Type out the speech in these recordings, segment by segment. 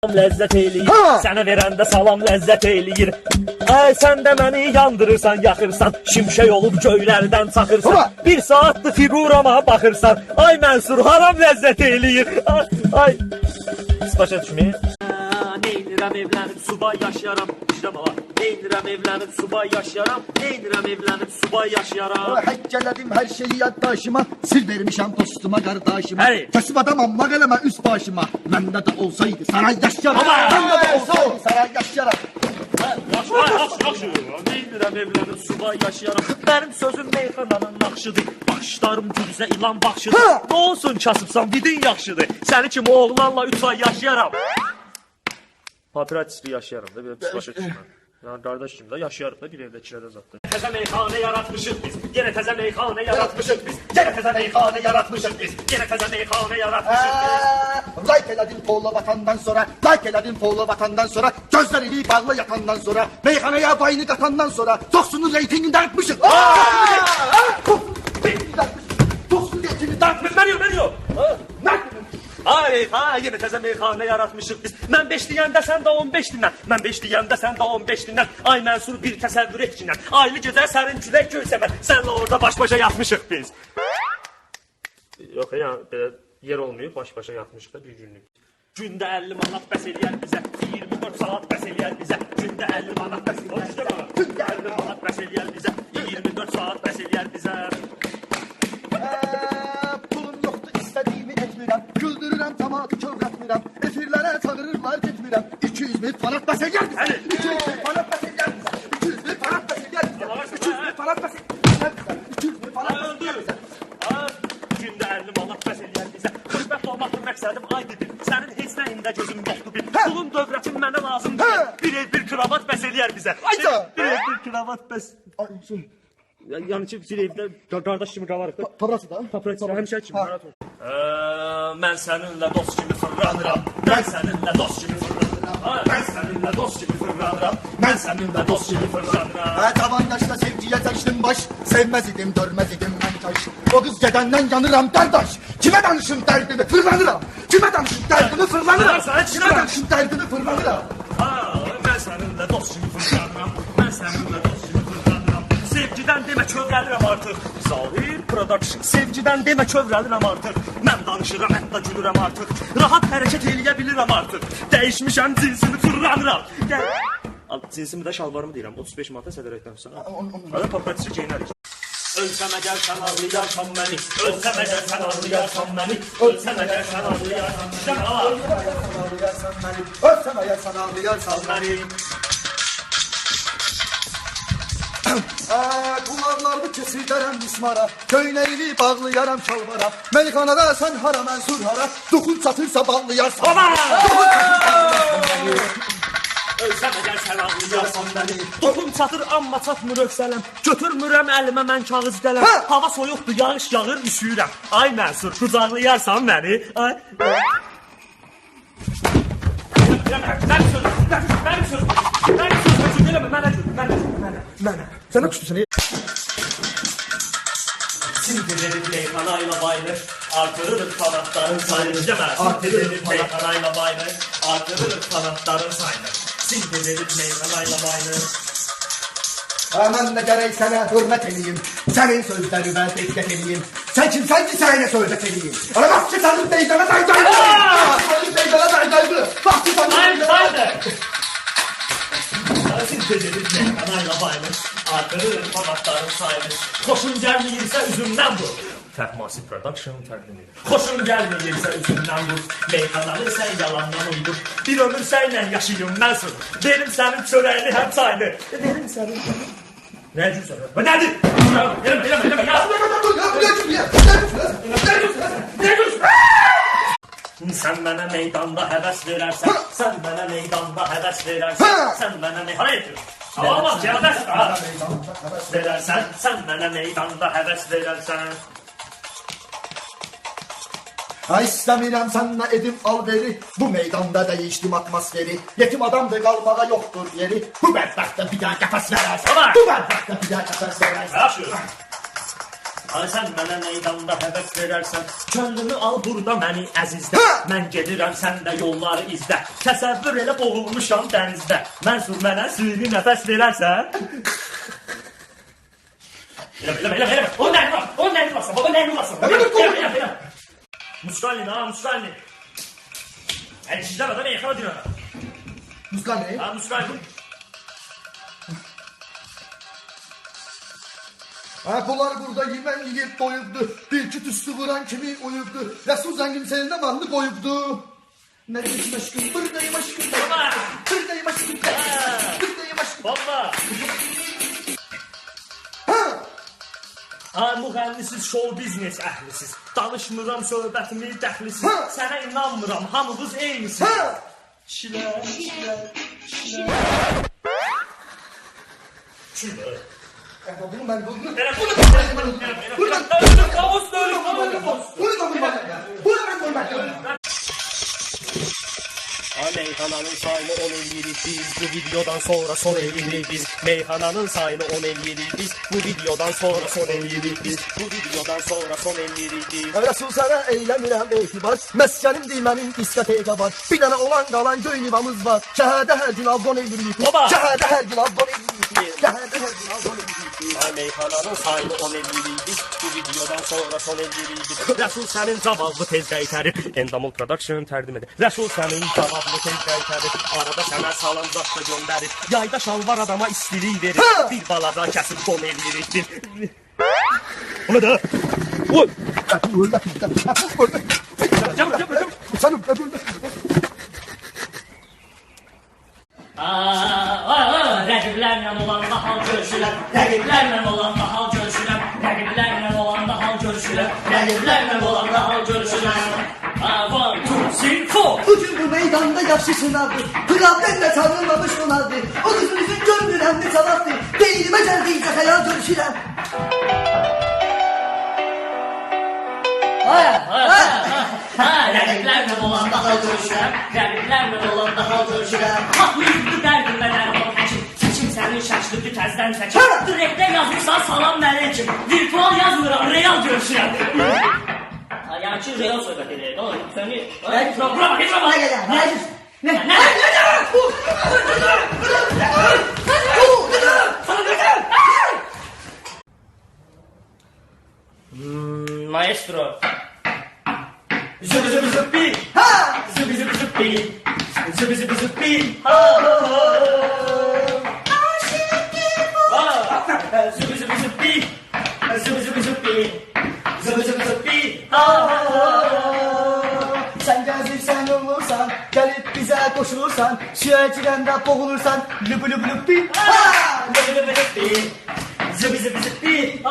Ləzzət eləyir, sənə verəndə salam ləzzət eləyir. Ay sən də məni yandırırsan, yaxırsan, şimşək olub göylərdən çaxırsan. Bir saatdır figurama baxırsan, ay Mənsur haram ləzzət eləyir. Ay, başa düşməyir. Neynirəm evlənib subay yaşayaram, işlə bala. Neynirəm evlənib subay yaşayaram, neynirəm evlənib subay yaşayaram. Həkkələdim hər şeyi yaddaşıma, sir vermişəm dostuma, qardaşıma. Kasıb adamam, mağələmə üst başıma. Məndə də olsaydı saray yaşayaram, məndə də olsaydı saray yaşayaram. Yaxşı, neynirəm evlənib subay yaşayaram. Mənim sözüm meyxananın naxşıdır, başlarım güzə ilan baxşıdır. Nə olsun kasıbsan, vidin yaxşıdır, səni kimi oğlanla 3 ay yaşayaram. Papiratçılığı yaşayarım da, bir başa düşməm. Yani kardeşim de yaşayarım da bir evdəkilərdə zaten. Təzə meyxanə yaratmışıq biz, yenə təzə meyxanə yaratmışıq biz, yenə təzə meyxanə yaratmışıq biz, yenə təzə meyxanə yaratmışıq biz. Like elədim polo vatandan sonra, like elədim polo vatandan sonra, gözlərini bağlı yatandan sonra, meyxanəyə bayını qatandan sonra, Toxsunun reytingini dartmışıq. Toxsunun reytingini dartmışıq. Mən yox. Ay, yenə təzə meyxanə yaratmışıq biz. Mən 5 deyəndə sən də 15 dinlən. Mən 5 deyəndə sən də 15 dinlən. Ay Mənsur bir təsəvvür et kinən. Aylı gecə sənin külək göysəmən. Sənlə orada baş-başa yatmışıq biz. Yox, yəni belə yer olmayıb, baş-başa yatmışıq da bir günlük. Gündə 50 manat bəs eləyər bizə. 24 saat bəs eləyər bizə. Gündə 50 manat bəs eləyər bizə. Gündə 50 manat bəs eləyər bizə. 24 saat bəs eləyər bizə. Güldürürəm, tamatı kövrətmirəm, efirlərə çağırırlar getmirəm. 200 min fanat bəs eləyər bizə. 200 min fanat bəs eləyər bizə. 200 min fanat bəs eləyər bizə. 200 min fanat bəs eləyər bizə. 200 min fanat bəs eləyər bizə. Gündə 50 manat bəs eləyər bizə. Xoşbəxt olmaqdır məqsədim aydıdır. Sənin heç nəyində gözüm yoxdur bir. Pulun dövrətin mənə lazımdır. Bir ev bir kravat bəs eləyər bizə. Bir ev bir kravat bəs. Yəni ki, bir evdə qardaş kimi qalarıq da. Paprası da. Paprası həmişə kimi rahat ol. Mən səninlə dost kimi fırlanıram. Mən səninlə dost kimi fırlanıram. Mən səninlə dost kimi fırlanıram. Mən səninlə dost kimi fırlanıram. Tavan yaşda sevgiyə çəkdim baş. Sevməz idim, görməz idim mən taş. O qız gedəndən yanıram qardaş. Kimə danışım dərdimi fırlanıram. Kimə danışım dərdimi fırlanıram. Kimə danışım dərdimi fırlanıram. Mən səninlə dost kimi fırlanıram. Mən səninlə dost kimi fırlanıram. Sevgidən demə kövrəlirəm artıq. Zahir Production. Sevgidən demə kövrəlirəm artıq. Mən danışıram, hətta gülürəm artıq. Rahat hərəkət eləyə bilirəm artıq. Dəyişmişəm cinsimi fırlanıram. Cinsimi də şalvarımı deyirəm. 35 manata sədər etməmişsən. Hələ papaçı geyinərik. Ölsəm əgər sən ağlayarsan məni. Ölsəm əgər sən ağlayarsan məni. Ölsəm əgər sən ağlayarsan məni. Ölsəm əgər sən ağlayarsan məni. Kulağlarımı kesildirəm mismara, köynəyini bağlayaram çalvara. Meyxanada sən hara, Mənsur hara, dokun çatırsa bağlayarsan. Ölsəm əgər sən ağlayarsan məni. Dokun çatır, amma çatmır öksələm. Götürmürəm əlimə mən kağız qələm. Hava soyuqdur, yağış yağır, üşüyürəm. Ay Mənsur, qucaqlayarsan məni. Ay. Mənə. Sənə quşdusun. Şimdi verip meyxanayla bayını, artırırıq fanatların sayını. Şimdi verip meyxanayla bayını, artırırıq fanatların sayını. Şimdi verip meyxanayla bayını. Mən də gərək sənə hörmət edeyim, sənin sözlərinə diqqət edeyim. Sən kimsən ki, sənə söhbət edeyim. Ona bax ki, sənin deydənə daydaydı. Sənin deydənə daydaydı. Bax ki, sənin deydənə daydaydı. Şimdi verip meyxanayla bayını, artırırıq fanatların sayını. Xoşun gəlməyirsə üzümdən vur. Fəhmasi Production təqdim edir. Xoşun gəlməyirsə üzümdən vur. Meyxananı sən yalandan uydur. Bir ömür sənlə yaşayım Mənsur. Verim sənin çörəyini həm çayını. Verim sənin... Nə cürsən? Nədir? Eləmə. Sən mənə meydanda həvəs verərsən. Sən mənə meydanda həvəs verərsən. Sən mənə verərsən. Sən mənə meydanda həvəs verərsən. Ay istəmirəm sənlə edim alveri. Bu meydanda dəyişdim atmosferi. Yetim adamdır, qalmağa yoxdur yeri. Bu bədbəxtə bir daha qəfəs verərsən. Bu bədbəxtə bir daha qəfəs verərsən. Ay sən mənə meydanda həvəs verərsən, könlümü al burada məni əzizlə. Mən gedirəm, sən də yolları izlə. Təsəvvür elə boğulmuşam dənizdə. Mənsur mənə suyunu nəfəs verərsən. Eləmə. O nəyini var? O nəyini varsan? Baba nəyini varsan? Eləmə. Muskalin ha, Muskalin. Əlçizləmə də meyxana deyirəm. Muskalin? Ha, Muskalin. Bunlar burada yemen yiyip doyubdu. Bir küt üstü vuran kimi uyubdu. Resul zengin senin de bandı koyubdu. Neredeyim aşkım, buradayım aşkım. Baba. Buradayım aşkım. Buradayım aşkım. Baba. Müğənnisiz, show biznes əhlisiz. Danışmıram söhbətimi dəxlisiz. Sənə inanmıram, hamımız eynisiz. Şilər. Şilər. Bunu ben buldum. Meyhananın sayını 10 eləyirik biz. Bu videodan sonra son eləyirik biz. Meyhananın sayını 10 eləyirik biz. Bu videodan sonra son eləyirik biz. Bu videodan sonra son eləyirik biz. Resul sana eylemirəm etibar. Məskənimdir mənim diskoteka var. Bir dənə olan qalan göy yuvamız var. Şəhərdə hər gün abon eləyirik. Baba. Şəhərdə hər gün abon eləyirik. Şəhərdə hər gün abon eləyirik. Meyhananın sayını 10 eləyirik biz. Bu videodan sonra son eləyirik biz. Rəsul sənin cavabı tez qaytarır. Endamol Production təqdim edir. Rəsul sənin cavabını tez qaytarır. Arada sənə salamcaq da göndərir. Yayda şalvar adama istilik verir. Bir baladan kəsib don eləyirik. O nə də? Oy! Canım, Rəqiblərlə olanda hal görüşürəm. Rəqiblərlə olanda hal görüşürəm. Rəqiblərlə olanda hal görüşürəm. Rəqiblərlə olanda hal görüşürəm. 1, 2, 3, 4. bugün bu meydanda yaşlı sınavdı. Pınar'dan da tanınmamış onardı. O kızımızın gönlünden de çalattı. Beynime geldiyse hayal görüşürəm. Rəqiblərlə olanda hal görüşürəm. Rəqiblərlə olanda hal görüşürəm. Haqlıydı dərdimdə dərman həkim. Çəkim sənin şaşlıqı təzdən çəkim. Direktdə yazmışsan salam məlikim. Virtual yazmıram, real görüşürəm. Yəni ki, real söhbət edir. Səni... Bura bax, Maestro. Zıbı zıbı zıbbi. Zıbı zıbı zıbbi. Zıbı zıbı zıbbi. Zıbı zıbı zıbbi. Zıbı zıbı zıbbi. Zıbı zıbı zıbbi. Sen gezirsen olursan, gelip bize koşulursan, şüyeciden boğulursan, lübü lübü lübü. Zıbı zıbı zıbbi. Zıbı zıbı zıbbi.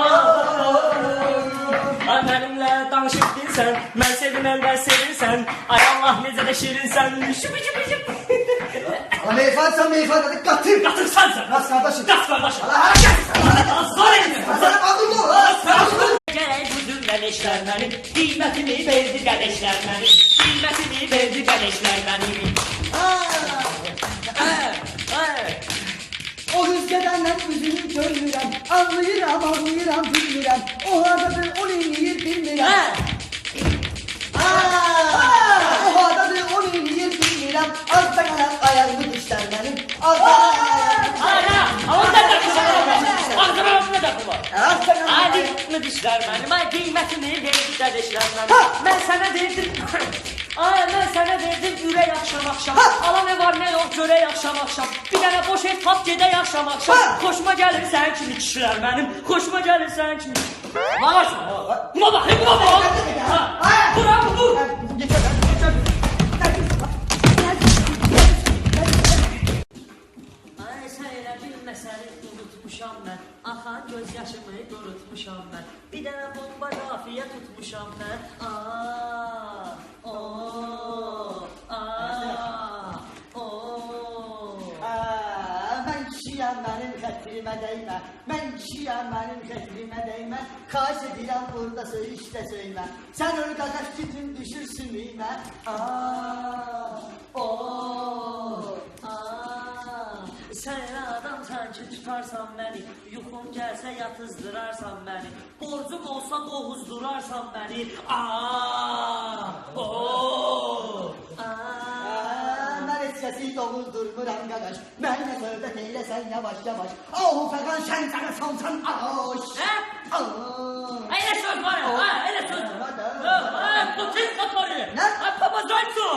Mənimlə danışıb dinsən, mən sevməndə sevirsən. Ay Allah necə də şirinsən. Şübü şübü şübü. Meyfansan meyfanı katır. Qatırsan sən. Nasıl kardeşim? Qat qardaşım. Zor edin. Sana bağlı ol. Gərək bu cümlə neşlər mənim. Qiymətini verdi qədəşlər mənim. Qiymətini verdi qədəşlər mənim. O rüzgardan üzünü görmürəm. Ağlayıram, gülmürəm. O hadadır, o neyir bilmirəm. O hadadır, o neyir bilmirəm. Azda qalan ayağımı dişlər mənim. Azda qalan Ayağımı dişlər mənim. Ay qiymətini verdi qədəşlər mənim. Mən sənə verdim. Mən sənə verdim ürək axşam. Alan ne var ne yok görək axşam. Bir dənə boş et tap gedək axşam. Xoşuma gəlir sən kimi kişilər mənim. Xoşuma gəlir sən kimi. Bağırsın. Buna bax, buna bax. Bura bu. Ay sən elə bilməsəni unutmuşam mən. Axan göz yaşımı qurutmuşam mən. Bir dənə bomba qafiyə tutmuşam mən. Mən kişiyəm mənim xətrimə dəymə. Mən kişiyəm mənim xətrimə dəymə. Xahiş edirəm burada söyüşdə söymə. Sən öl qaqaş bütün düşürsün iymə. Sən elə adamsan sanki tutarsan məni, yuxum gəlsə yatızdırarsan məni, borcum olsa boğuzdurarsan məni. Mən heç kəsi doğuzdurmuram qaqaş. Mənlə söhbət eyləsən yavaş yavaş. Oh fəqan sən sənə salsan ağaş. Elə söz var ya, elə söz. Bu tez kaparı. Ne? Papazaytso.